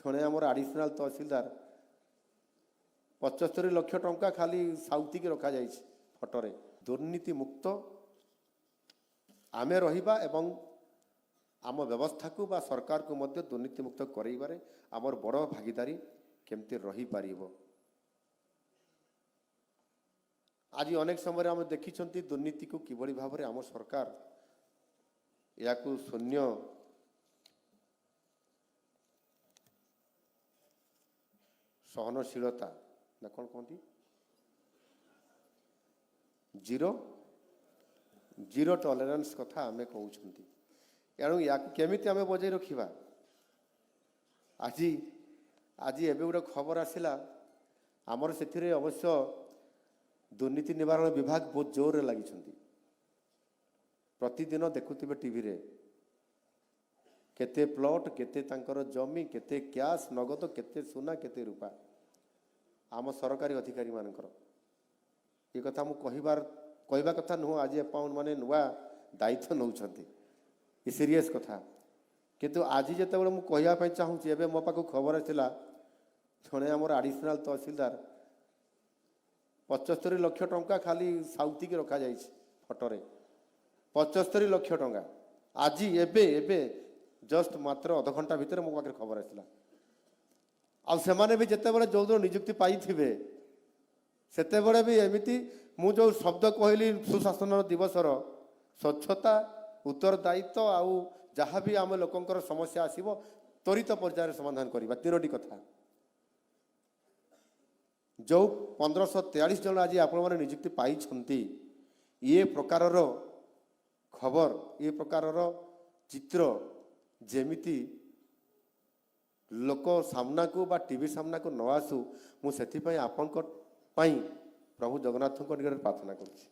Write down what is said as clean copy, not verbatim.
ଜଣେ ଆମର ଆଡିସନାଲ ତହସିଲଦାର 75 ଲକ୍ଷ ଟଙ୍କା ଖାଲି ସାଉତିକି ରଖାଯାଇଛି ଫଟୋରେ। ଦୁର୍ନୀତି ମୁକ୍ତ ଆମେ ରହିବା ଏବଂ ଆମ ବ୍ୟବସ୍ଥାକୁ ବା ସରकारକୁ ମଧ୍ୟ ଦୁର୍ନୀତି ମୁକ୍ତ କରାଇବାରେ ଆମର ବଡ଼ ଭାଗିଦାରୀ କେମିତି ରହିପାରିବ। ଆଜି ଅନେକ ସମୟରେ ଆମେ ଦେଖିଛନ୍ତି ଦୁର୍ନୀତିକୁ କିଭଳି ଭାବରେ ଆମ ସରକାର ଏହାକୁ ଶୂନ୍ୟ ସହନଶୀଳତା ନା କ'ଣ କହନ୍ତି ଜିରୋ ଟଲରେନ୍ସ କଥା ଆମେ କହୁଛନ୍ତି। ଏଣୁ ୟାକୁ କେମିତି ଆମେ ବଜାଇ ରଖିବା। ଆଜି ଆଜି ଏବେ ଗୋଟେ ଖବର ଆସିଲା ଆମର ସେଥିରେ ଅବଶ୍ୟ ଦୁର୍ନୀତି ନିବାରଣ ବିଭାଗ ବହୁତ ଜୋରରେ ଲାଗିଛନ୍ତି। ପ୍ରତିଦିନ ଦେଖୁଥିବେ ଟିଭିରେ କେତେ ପ୍ଲଟ୍, କେତେ ତାଙ୍କର ଜମି, କେତେ କ୍ୟାସ୍ ନଗଦ, କେତେ ସୁନା, କେତେ ରୂପା ଆମ ସରକାରୀ ଅଧିକାରୀମାନଙ୍କର। ଏ କଥା ମୁଁ କହିବା କଥା ନୁହଁ। ଆଜି ଆପଣ ମାନେ ନୂଆ ଦାୟିତ୍ୱ ନେଉଛନ୍ତି, ଏ ସିରିୟସ୍ କଥା। କିନ୍ତୁ ଆଜି ଯେତେବେଳେ ମୁଁ କହିବା ପାଇଁ ଚାହୁଁଛି, ଏବେ ମୋ ପାଖକୁ ଖବର ଆସିଲା ଜଣେ ଆମର ଆଡିସନାଲ ତହସିଲଦାର 75 ଲକ୍ଷ ଟଙ୍କା ଖାଲି ସାଉତିକି ରଖାଯାଇଛି ଫଟୋରେ। 75 ଲକ୍ଷ ଟଙ୍କା ଆଜି ଏବେ ଜଷ୍ଟ ମାତ୍ର ଅଧଘଣ୍ଟା ଭିତରେ ମୋ ପାଖରେ ଖବର ଆସିଲା। ଆଉ ସେମାନେ ବି ଯେତେବେଳେ ଯୋଉଦିନ ନିଯୁକ୍ତି ପାଇଥିବେ ସେତେବେଳେ ବି ଏମିତି ମୁଁ ଯେଉଁ ଶବ୍ଦ କହିଲି ସୁଶାସନ ଦିବସର ସ୍ୱଚ୍ଛତା, ଉତ୍ତରଦାୟିତ୍ୱ ଆଉ ଯାହା ବି ଆମ ଲୋକଙ୍କର ସମସ୍ୟା ଆସିବ ତ୍ୱରିତ ପର୍ଯ୍ୟାୟରେ ସମାଧାନ କରିବା, 3ଟି କଥା। ଯେଉଁ 1543 ଜଣ ଆଜି ଆପଣମାନେ ନିଯୁକ୍ତି ପାଇଛନ୍ତି, ଏ ପ୍ରକାରର ଖବର, ଏ ପ୍ରକାରର ଚିତ୍ର ଯେମିତି ଲୋକ ସାମ୍ନାକୁ ବା ଟିଭି ସାମ୍ନାକୁ ନ ଆସୁ, ମୁଁ ସେଥିପାଇଁ ଆପଣଙ୍କ ପାଇଁ ପ୍ରଭୁ ଜଗନ୍ନାଥଙ୍କ ନିକଟରେ ପ୍ରାର୍ଥନା କରୁଛି।